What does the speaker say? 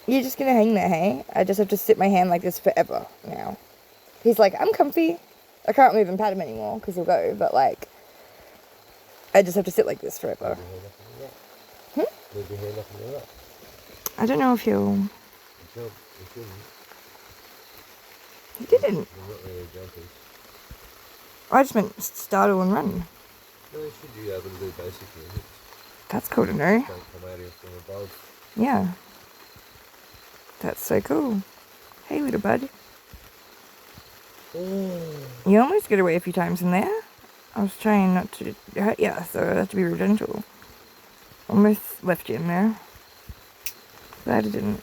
You're just gonna hang there, hey? I just have to sit my hand like this forever now. He's like, I'm comfy. I can't move and pat him anymore because he'll go, but like, I just have to sit like this forever. Move your hand up and down. I don't know if he'll... You shouldn't. He didn't. You're not really jumping. I just meant startle and run. No, you should be able to do basic movements. That's cool to know. Don't come out here from above. Yeah. That's so cool. Hey, little bud. You almost got away a few times in there. I was trying not to hurt you, so I have to be real gentle. Almost left you in there. Glad I didn't.